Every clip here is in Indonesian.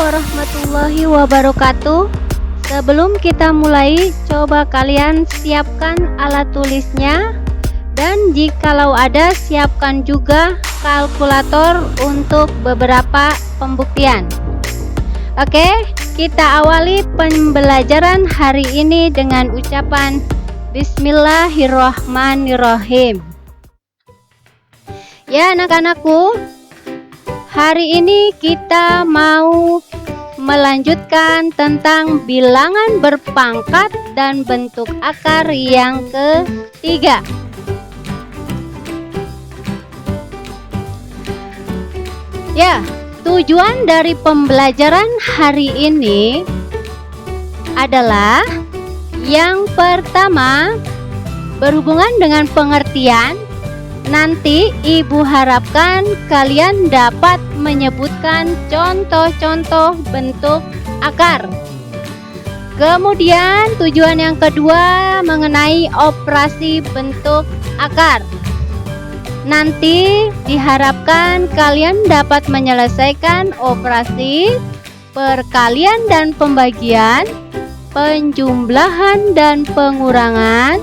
warahmatullahi wabarakatuh. Sebelum kita mulai, coba kalian siapkan alat tulisnya, dan jikalau ada, siapkan juga kalkulator untuk beberapa pembuktian. Oke, kita awali pembelajaran hari ini dengan ucapan Bismillahirrohmanirrohim. Ya anak-anakku, hari ini kita mau melanjutkan tentang bilangan berpangkat dan bentuk akar yang ketiga. Ya, tujuan dari pembelajaran hari ini adalah yang pertama, berhubungan dengan pengertian. Nanti Ibu harapkan kalian dapat menyebutkan contoh-contoh bentuk akar. Kemudian tujuan yang kedua mengenai operasi bentuk akar. Nanti diharapkan kalian dapat menyelesaikan operasi perkalian dan pembagian, penjumlahan dan pengurangan,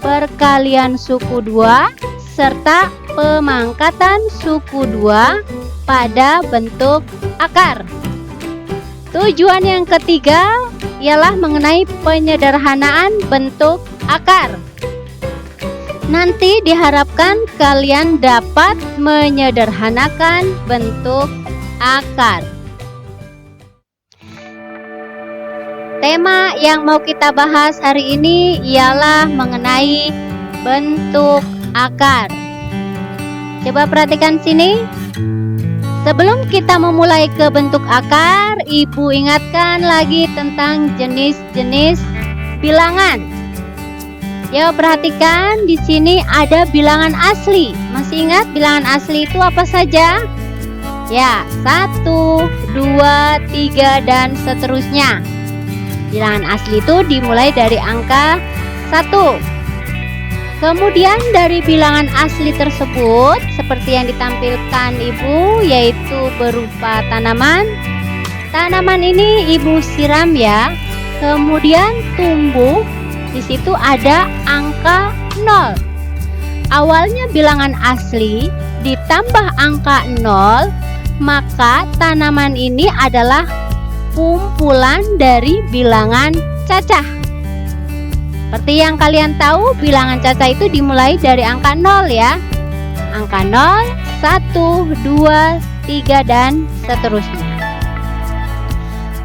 perkalian suku 2, serta pemangkatan suku 2 pada bentuk akar. Tujuan yang ketiga ialah mengenai penyederhanaan bentuk akar. Nanti diharapkan kalian dapat menyederhanakan bentuk akar. Tema yang mau kita bahas hari ini ialah mengenai bentuk akar. Coba perhatikan sini. Sebelum kita memulai ke bentuk akar, Ibu ingatkan lagi tentang jenis-jenis bilangan. Ya, perhatikan di sini ada bilangan asli. Masih ingat bilangan asli itu apa saja? Ya, 1, 2, 3 dan seterusnya. Bilangan asli itu dimulai dari angka 1. Kemudian dari bilangan asli tersebut, seperti yang ditampilkan Ibu, yaitu berupa tanaman. Tanaman ini Ibu siram ya. Kemudian tumbuh. Di situ ada angka 0. Awalnya bilangan asli ditambah angka 0, maka tanaman ini adalah kumpulan dari bilangan cacah. Seperti yang kalian tahu, bilangan cacah itu dimulai dari angka 0 ya. Angka 0, 1, 2, 3 dan seterusnya.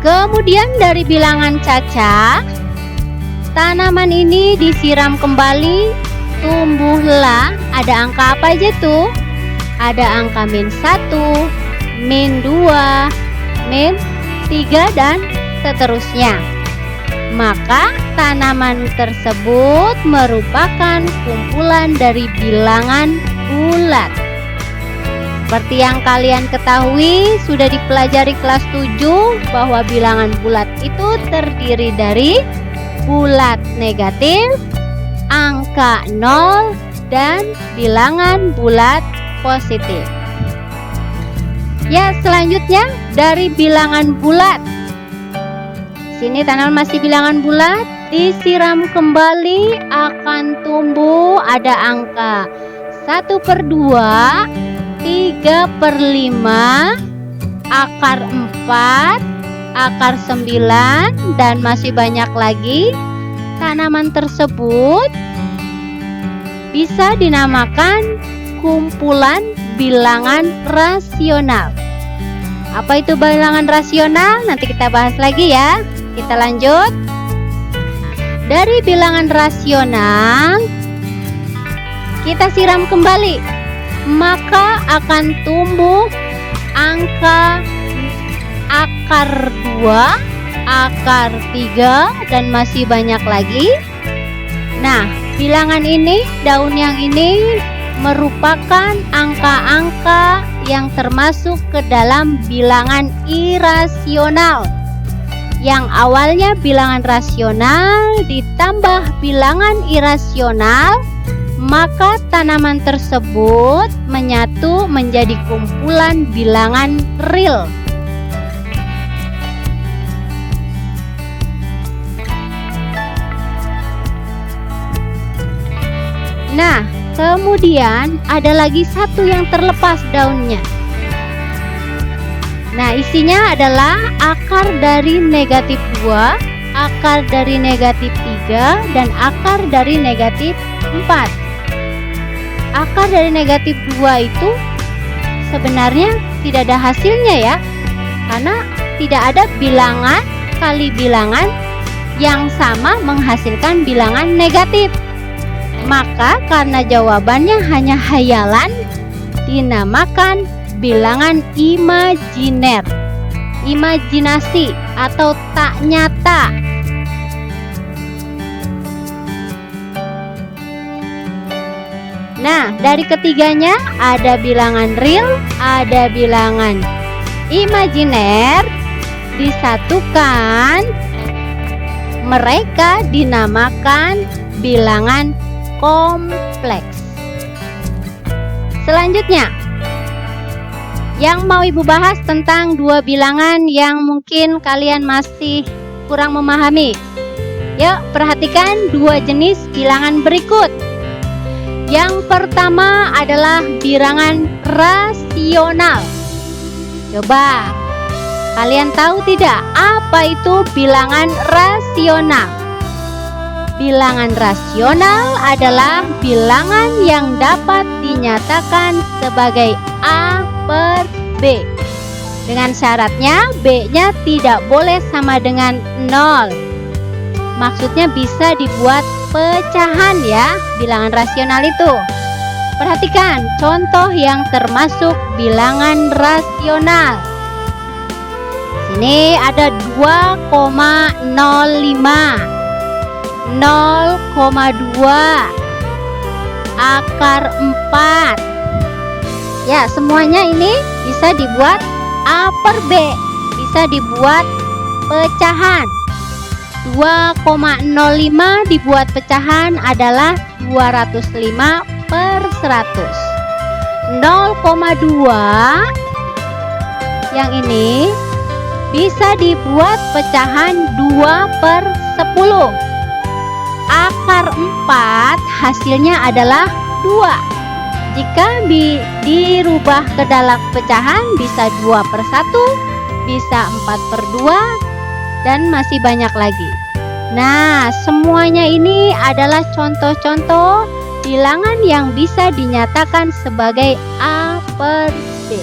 Kemudian dari bilangan cacah, tanaman ini disiram kembali, tumbuhlah. Ada angka apa aja tuh? Ada angka -1, -2, -3 dan seterusnya. Maka tanaman tersebut merupakan kumpulan dari bilangan bulat. Seperti yang kalian ketahui, sudah dipelajari kelas 7 bahwa bilangan bulat itu terdiri dari bulat negatif, angka 0, dan bilangan bulat positif. Ya, selanjutnya dari bilangan bulat. Sini tanaman masih bilangan bulat, disiram kembali akan tumbuh. Ada angka 1/2, 3/5, akar 4, akar 9, dan masih banyak lagi. Tanaman tersebut bisa dinamakan kumpulan bilangan rasional. Apa itu bilangan rasional? Nanti kita bahas lagi ya. Kita lanjut. Dari bilangan rasional kita siram kembali, maka akan tumbuh angka akar 2, akar 3, dan masih banyak lagi. Nah, bilangan ini, daun yang ini merupakan angka-angka yang termasuk ke dalam bilangan irasional. Yang awalnya bilangan rasional ditambah bilangan irasional, maka tanaman tersebut menyatu menjadi kumpulan bilangan real. Nah, kemudian ada lagi satu yang terlepas daunnya. Nah, isinya adalah akar dari negatif 2, akar dari negatif 3, dan akar dari negatif 4. Akar dari negatif 2 itu sebenarnya tidak ada hasilnya ya, karena tidak ada bilangan kali bilangan yang sama menghasilkan bilangan negatif. Maka karena jawabannya hanya hayalan, dinamakan bilangan imajiner, imajinasi atau tak nyata. Nah, dari ketiganya ada bilangan real, ada bilangan imajiner, disatukan, mereka dinamakan bilangan kompleks. Selanjutnya, yang mau Ibu bahas tentang dua bilangan yang mungkin kalian masih kurang memahami. Yuk, perhatikan dua jenis bilangan berikut. Yang pertama adalah bilangan rasional. Coba, kalian tahu tidak apa itu bilangan rasional? Bilangan rasional adalah bilangan yang dapat dinyatakan sebagai A per B. Dengan syaratnya B-nya tidak boleh sama dengan 0. Maksudnya bisa dibuat pecahan ya, bilangan rasional itu. Perhatikan contoh yang termasuk bilangan rasional. Sini ada 2,05. 0,2 akar 4. Ya, semuanya ini bisa dibuat A per B, bisa dibuat pecahan. 2,05 dibuat pecahan adalah 205 per 100. 0,2 yang ini bisa dibuat pecahan 2 per 10. Akar 4 hasilnya adalah 2. Jika dirubah ke dalam pecahan bisa 2 per 1, bisa 4 per 2, dan masih banyak lagi. Nah, semuanya ini adalah contoh-contoh bilangan yang bisa dinyatakan sebagai A per B.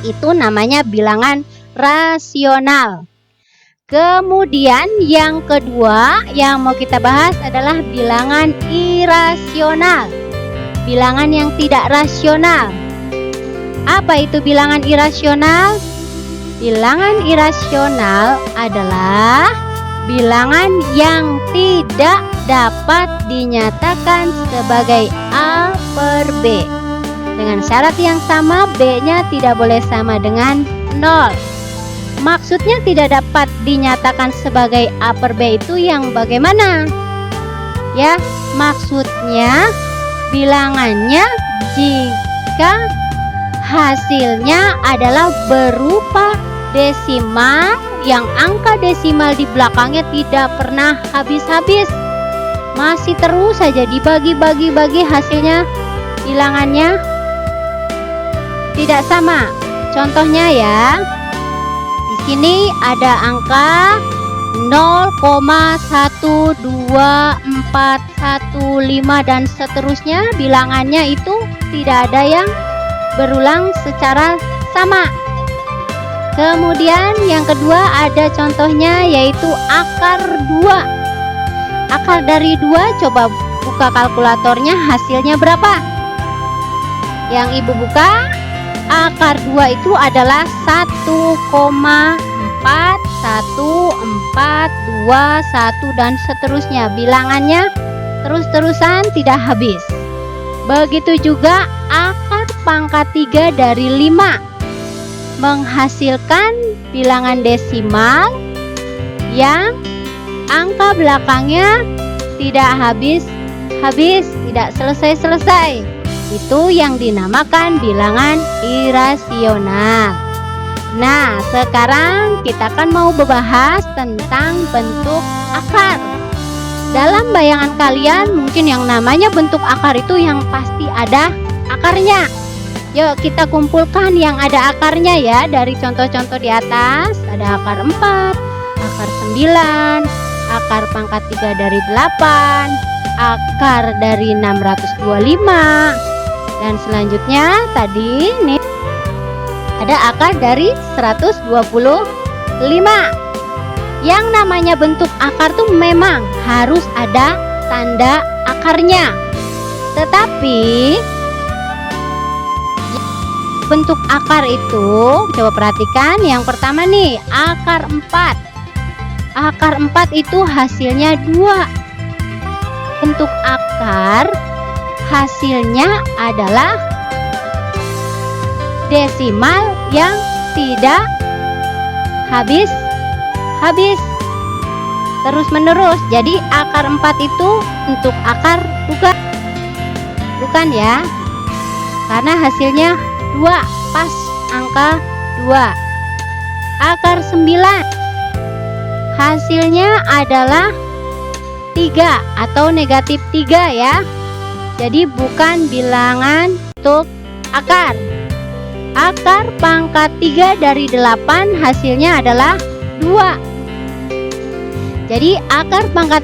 Itu namanya bilangan rasional. Kemudian yang kedua yang mau kita bahas adalah bilangan irasional. Bilangan yang tidak rasional. Apa itu bilangan irasional? Bilangan irasional adalah bilangan yang tidak dapat dinyatakan sebagai A per B. Dengan syarat yang sama, B-nya tidak boleh sama dengan 0. Maksudnya tidak dapat dinyatakan sebagai A per B itu yang bagaimana? Ya, maksudnya bilangannya jika hasilnya adalah berupa desimal yang angka desimal di belakangnya tidak pernah habis-habis. Masih terus saja dibagi-bagi hasilnya bilangannya tidak sama. Contohnya ya, di sini ada angka 0,12415 dan seterusnya, bilangannya itu tidak ada yang berulang secara sama. Kemudian yang kedua ada contohnya yaitu akar 2. Akar dari 2, coba buka kalkulatornya, hasilnya berapa? Yang Ibu buka, akar 2 itu adalah 1,4141 dan seterusnya. Bilangannya terus-terusan tidak habis. Begitu juga akar pangkat 3 dari 5 menghasilkan bilangan desimal yang angka belakangnya tidak habis-habis, tidak selesai-selesai. Itu yang dinamakan bilangan irasional. Nah, sekarang kita akan mau membahas tentang bentuk akar. Dalam bayangan kalian mungkin yang namanya bentuk akar itu yang pasti ada akarnya. Yuk kita kumpulkan yang ada akarnya ya. Dari contoh-contoh di atas ada akar 4, akar 9, akar pangkat 3 dari 8, akar dari 625, dan selanjutnya tadi nih ada akar dari 125. Yang namanya bentuk akar tuh memang harus ada tanda akarnya. Tetapi bentuk akar itu coba perhatikan, yang pertama nih akar 4. Akar 4 itu hasilnya 2. Bentuk akar hasilnya adalah desimal yang tidak habis terus menerus. Jadi akar 4 itu bentuk akar bukan ya, karena hasilnya 2, pas angka 2. Akar 9 hasilnya adalah 3 atau negatif 3 ya. Jadi bukan bilangan bentuk akar. Akar pangkat 3 dari 8 hasilnya adalah 2. Jadi akar pangkat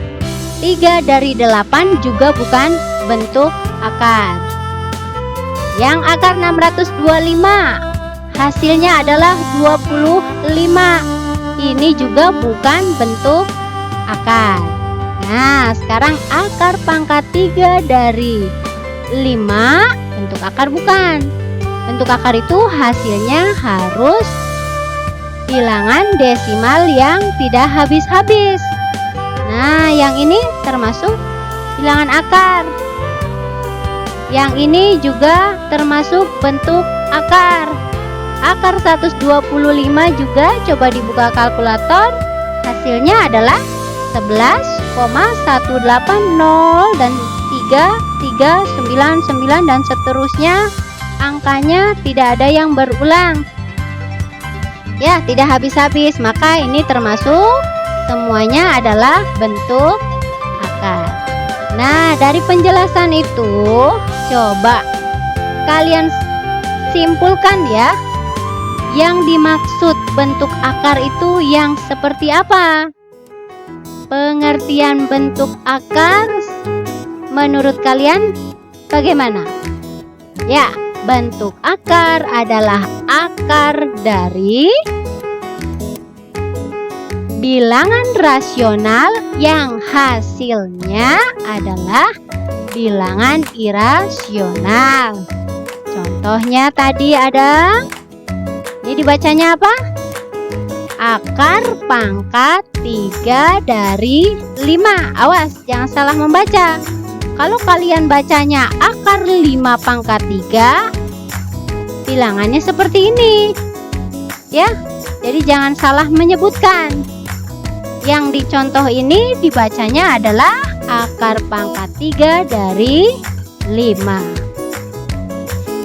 3 dari 8 juga bukan bentuk akar. Yang akar 625 hasilnya adalah 25. Ini juga bukan bentuk akar. Nah, sekarang akar pangkat 3 dari 5 bentuk akar bukan. Bentuk akar itu hasilnya harus bilangan desimal yang tidak habis-habis. Nah, yang ini termasuk bilangan akar. Yang ini juga termasuk bentuk akar. Akar 125 juga coba dibuka kalkulator. Hasilnya adalah 11,180 dan 3399 dan seterusnya. Angkanya tidak ada yang berulang. Ya, tidak habis-habis, maka ini termasuk semuanya adalah bentuk akar. Nah, dari penjelasan itu coba kalian simpulkan ya, yang dimaksud bentuk akar itu yang seperti apa? Pengertian bentuk akar menurut kalian bagaimana? Ya, bentuk akar adalah akar dari bilangan rasional yang hasilnya adalah bilangan irasional. Contohnya tadi ada, ini dibacanya apa? Akar pangkat 3 dari 5. Awas, jangan salah membaca. Kalau kalian bacanya akar 5 pangkat 3, bilangannya seperti ini. Ya, jadi jangan salah menyebutkan. Yang dicontoh ini dibacanya adalah akar pangkat 3 dari 5.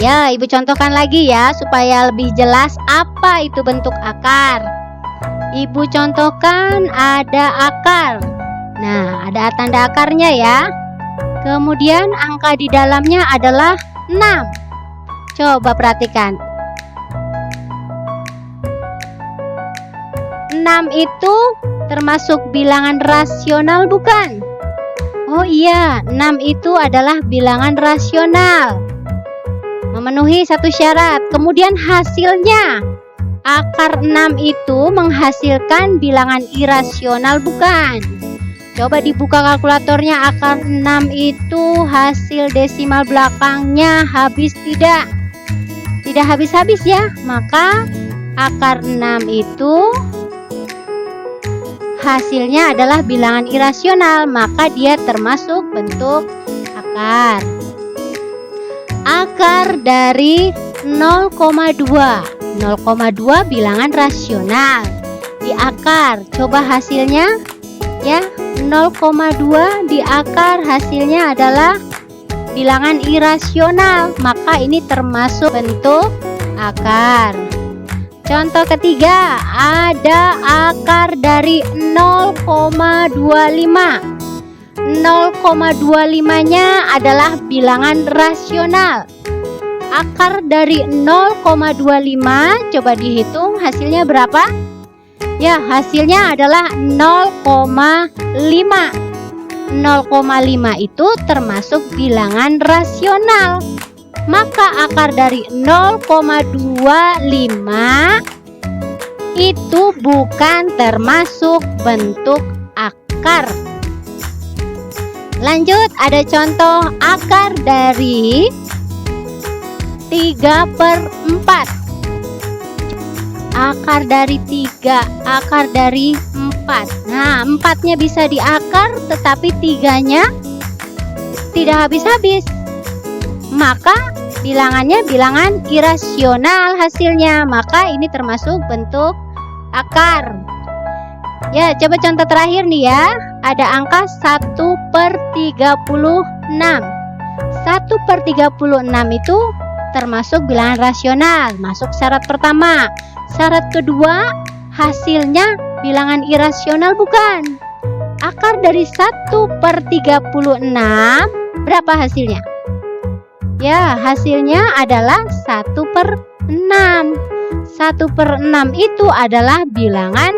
Ya, Ibu contohkan lagi ya supaya lebih jelas apa itu bentuk akar. Ibu contohkan ada akar. Nah, ada tanda akarnya ya. Kemudian angka di dalamnya adalah 6. Coba perhatikan. 6 itu termasuk bilangan rasional bukan? Oh iya, 6 itu adalah bilangan rasional. Memenuhi satu syarat. Kemudian hasilnya, akar 6 itu menghasilkan bilangan irasional bukan? Coba dibuka kalkulatornya, akar 6 itu hasil desimal belakangnya habis tidak? Tidak habis-habis ya. Maka akar 6 itu hasilnya adalah bilangan irasional, maka dia termasuk bentuk akar. Akar dari 0,2. 0,2 bilangan rasional. Di akar, coba hasilnya ya. 0,2 di akar hasilnya adalah bilangan irasional, maka ini termasuk bentuk akar. Contoh ketiga, ada akar dari 0,25. 0,25-nya adalah bilangan rasional. Akar dari 0,25 coba dihitung hasilnya berapa? Ya, hasilnya adalah 0,5. 0,5 itu termasuk bilangan rasional. Maka akar dari 0,25 itu bukan termasuk bentuk akar. Lanjut, ada contoh akar dari 3/4. Akar dari 3, akar dari 4. Nah, 4-nya bisa diakar, tetapi 3-nya tidak habis-habis. Maka bilangannya bilangan irasional hasilnya. Maka ini termasuk bentuk akar. Ya, coba contoh terakhir nih ya. Ada angka 1/36. 1/36 itu termasuk bilangan rasional. Masuk syarat pertama. Syarat kedua, hasilnya bilangan irasional bukan. Akar dari 1/36 berapa hasilnya? Ya, hasilnya adalah 1/6. 1/6 itu adalah bilangan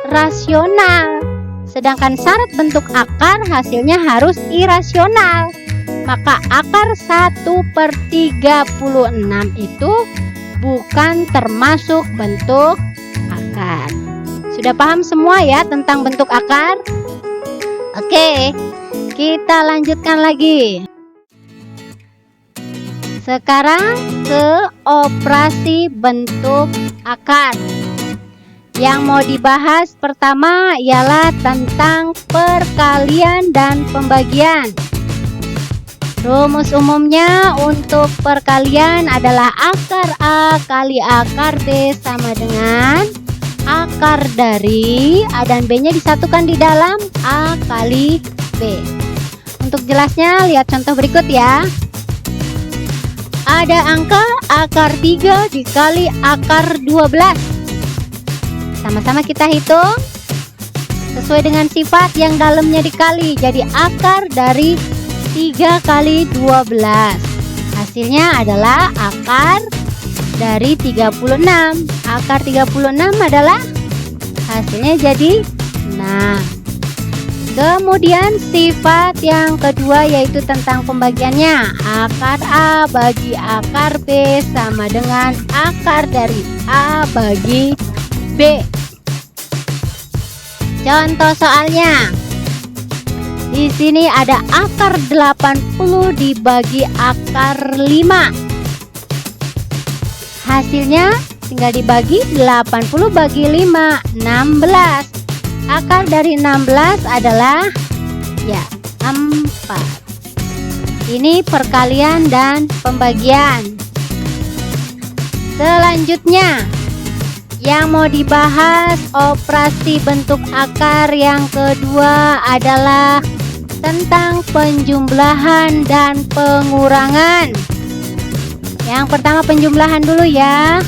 rasional. Sedangkan syarat bentuk akar hasilnya harus irasional. Maka akar 1/36 itu bukan termasuk bentuk akar. Sudah paham semua ya tentang bentuk akar? Oke, kita lanjutkan lagi. Sekarang ke operasi bentuk akar. Yang mau dibahas pertama ialah tentang perkalian dan pembagian. Rumus umumnya untuk perkalian adalah akar A kali akar B sama dengan akar dari A dan B-nya disatukan di dalam A kali B. Untuk jelasnya lihat contoh berikut ya. Ada angka akar 3 dikali akar 12. Sama-sama kita hitung sesuai dengan sifat yang dalamnya dikali. Jadi akar dari 3 kali 12. Hasilnya adalah akar dari 36. Akar 36 adalah hasilnya jadi 6. Kemudian sifat yang kedua yaitu tentang pembagiannya. Akar A bagi akar B sama dengan akar dari A bagi B. Contoh soalnya. Di sini ada akar 80 dibagi akar 5. Hasilnya tinggal dibagi 80 bagi 5, 16. Akar dari 16 adalah ya 4. Ini perkalian dan pembagian. Selanjutnya yang mau dibahas operasi bentuk akar yang kedua adalah tentang penjumlahan dan pengurangan. Yang pertama penjumlahan dulu ya.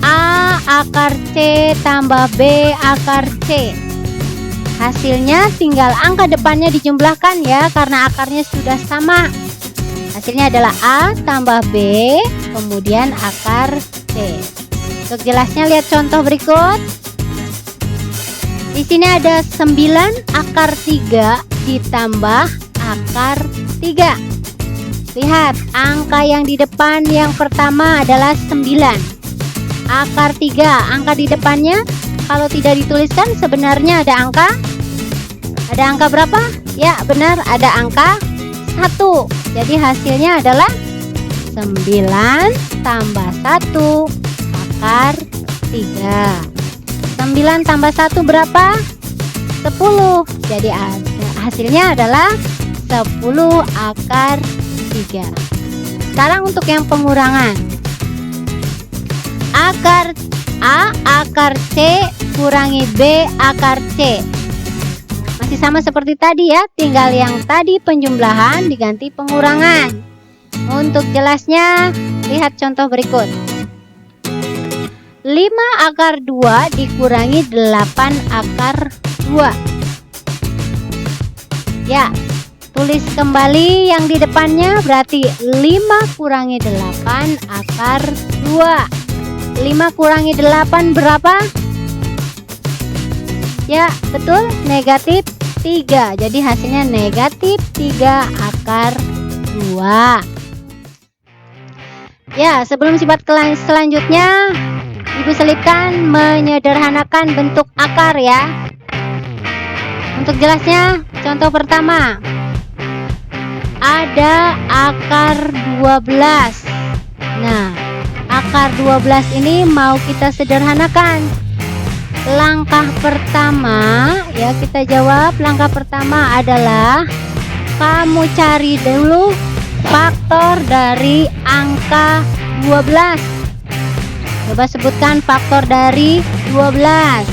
A akar C tambah B akar C. Hasilnya tinggal angka depannya dijumlahkan ya, karena akarnya sudah sama. Hasilnya adalah A tambah B kemudian akar C. Untuk jelasnya lihat contoh berikut. Di sini ada 9 akar 3 ditambah akar 3. Lihat, angka yang di depan yang pertama adalah 9. Akar 3, angka di depannya kalau tidak dituliskan sebenarnya ada angka berapa? Ya, benar, ada angka 1. Jadi hasilnya adalah 9 tambah 1 akar 3. 9 tambah 1 berapa? 10. Jadi hasilnya adalah 10 akar 3. Sekarang untuk yang pengurangan. Akar A akar C kurangi B akar C. Masih sama seperti tadi ya, tinggal yang tadi penjumlahan diganti pengurangan. Untuk jelasnya lihat contoh berikut. 5 akar 2 dikurangi 8 akar 2. Ya, tulis kembali yang di depannya, berarti 5 kurangi 8 akar 2. 5 kurangi 8 berapa? Ya, betul, negatif 3. Jadi hasilnya negatif 3 akar 2. Ya, sebelum sifat selanjutnya, Ibu selipkan menyederhanakan bentuk akar ya. Untuk jelasnya, contoh pertama. Ada akar 12. Nah, akar 12 ini mau kita sederhanakan. Langkah pertama, ya kita jawab, langkah pertama adalah kamu cari dulu faktor dari angka 12. Coba sebutkan faktor dari 12.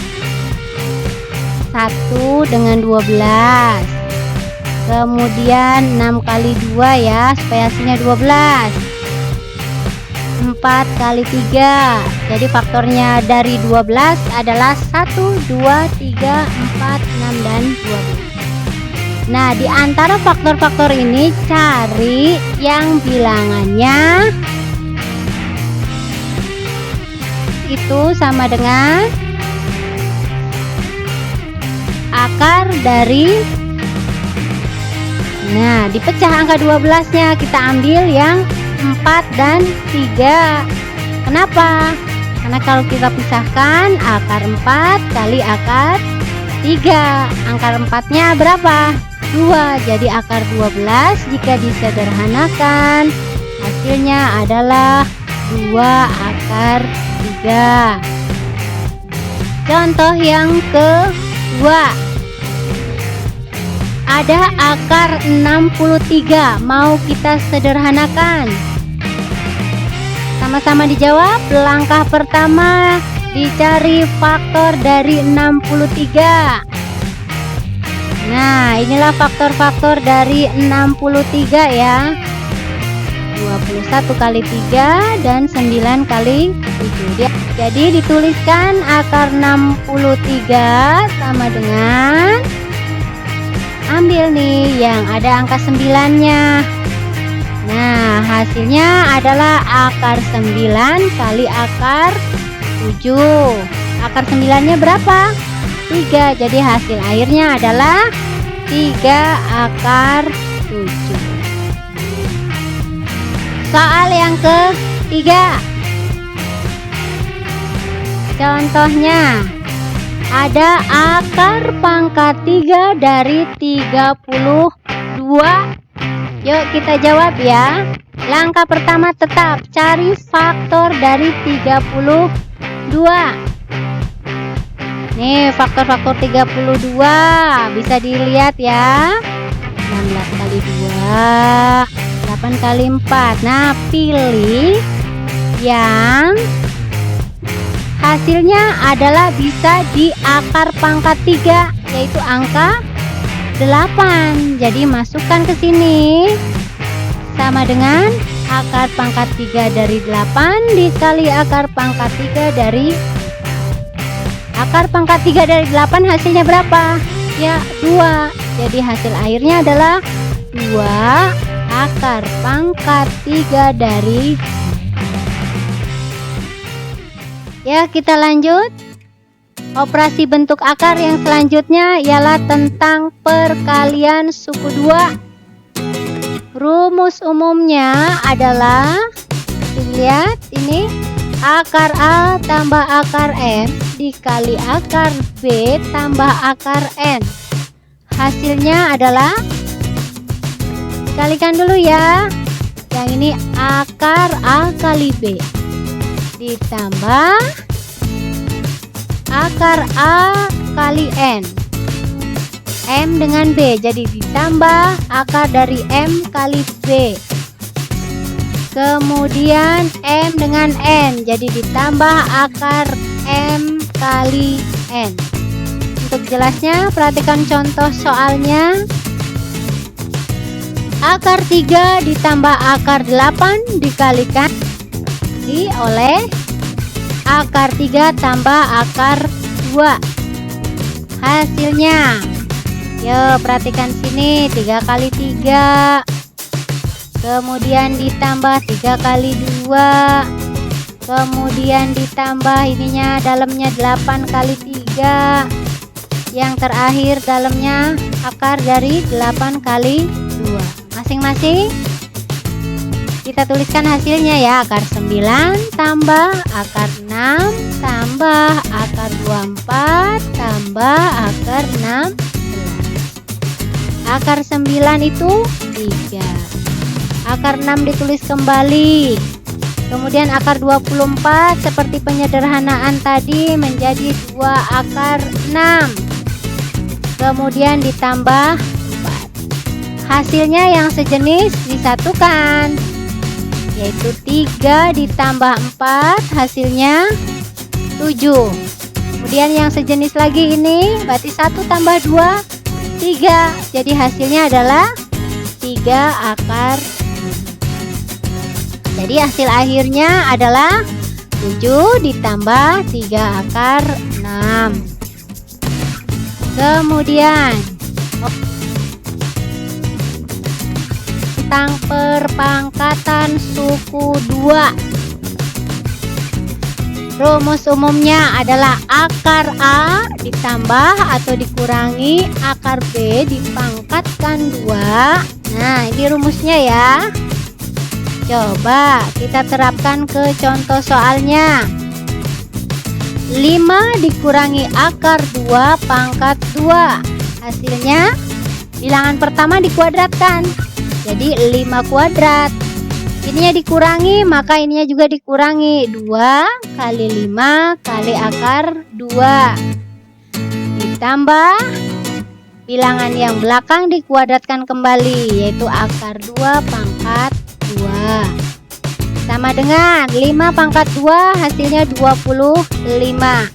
1 dengan 12. Kemudian 6 kali 2 ya, supaya hasilnya 12. 4 kali 3. Jadi faktornya dari 12 adalah 1, 2, 3, 4, 6, dan 12. Nah, di antara faktor-faktor ini cari yang bilangannya itu sama dengan akar dari, nah dipecah angka 12-nya, kita ambil yang 4 dan 3. Kenapa? Karena kalau kita pisahkan akar 4 kali akar 3, akar 4-nya berapa? 2. Jadi akar 12 jika disederhanakan hasilnya adalah 2 akar 3. Contoh yang kedua. Ada akar 63 mau kita sederhanakan. Sama-sama dijawab. Langkah pertama, dicari faktor dari 63. Nah, inilah faktor-faktor dari 63 ya. 21 kali 3 dan 9 kali 7. Jadi dituliskan akar 63 sama dengan, ambil nih yang ada angka 9-nya. Nah, hasilnya adalah akar 9 kali akar 7. Akar 9-nya berapa? 3. Jadi hasil akhirnya adalah 3 akar 7. Soal yang ketiga. Contohnya, ada akar pangkat 3 dari 32. Yuk kita jawab ya. Langkah pertama tetap cari faktor dari 32. Nih faktor-faktor 32 bisa dilihat ya. 16 kali 2, 8 kali 4. Nah, pilih yang hasilnya adalah bisa di akar pangkat 3, yaitu angka 8. Jadi masukkan ke sini sama dengan akar pangkat 3 dari 8 dikali akar pangkat 3 dari akar pangkat 3 dari 8 hasilnya berapa? Ya, 2. Jadi hasil akhirnya adalah 2 akar pangkat 3 dari. Ya, kita lanjut. Operasi bentuk akar yang selanjutnya ialah tentang perkalian suku 2. Rumus umumnya adalah, lihat ini, akar A tambah akar M dikali akar B tambah akar N. Hasilnya adalah, kalikan dulu ya. Yang ini akar A kali B ditambah akar A kali N. M dengan B, jadi ditambah akar dari M kali B. Kemudian M dengan N, jadi ditambah akar M kali N. Untuk jelasnya, perhatikan contoh soalnya. Akar 3 ditambah akar 8 dikalikan oleh akar 3 tambah akar 2. Hasilnya Yo, perhatikan sini, 3 kali 3. Kemudian ditambah 3 kali 2. Kemudian ditambah ininya dalamnya 8 kali 3. Yang terakhir dalamnya akar dari 8 kali 2. Masing-masing kita tuliskan hasilnya ya. Akar 9 tambah akar 6 tambah akar 24 tambah akar 16. Akar 9 itu 3. Akar 6 ditulis kembali. Kemudian akar 24 seperti penyederhanaan tadi menjadi 2 akar 6. Kemudian ditambah 4. Hasilnya yang sejenis disatukan, yaitu 3 ditambah 4 hasilnya 7. Kemudian yang sejenis lagi ini berarti 1 tambah 2 3. Jadi hasilnya adalah 3 akar. Jadi hasil akhirnya adalah 7 ditambah 3 akar 6. Kemudian tentang perpangkatan suku 2. Rumus umumnya adalah akar A ditambah atau dikurangi akar B dipangkatkan 2. Nah, ini rumusnya ya. Coba kita terapkan ke contoh soalnya. 5 dikurangi akar 2 pangkat 2. Hasilnya bilangan pertama dikuadratkan. Jadi 5 kuadrat. Ininya dikurangi, maka ininya juga dikurangi. 2 kali 5 kali akar 2. Ditambah bilangan yang belakang dikuadratkan kembali, yaitu akar 2 pangkat 2. Sama dengan 5 pangkat 2 hasilnya 25.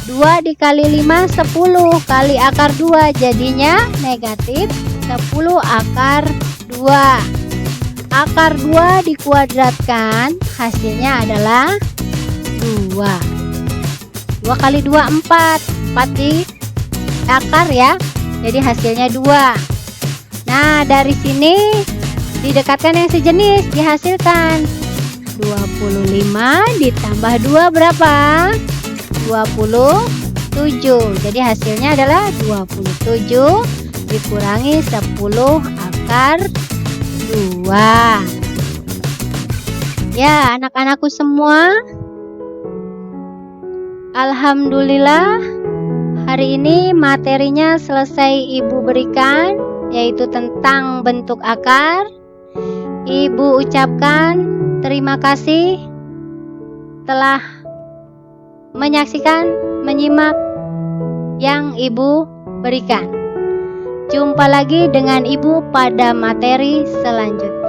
2 dikali 5 10 kali akar 2 jadinya negatif 10 akar 2. Akar 2 dikuadratkan hasilnya adalah 2. 2 kali 2 4. 4 di akar ya. Jadi hasilnya 2. Nah, dari sini didekatkan yang sejenis, dihasilkan 25 ditambah 2 berapa? 27. Jadi hasilnya adalah 27 dikurangi 10 akar 2. Ya, anak-anakku semua, alhamdulillah hari ini materinya selesai Ibu berikan, yaitu tentang bentuk akar. Ibu ucapkan terima kasih telah menyaksikan, menyimak yang Ibu berikan. Jumpa lagi dengan Ibu pada materi selanjutnya.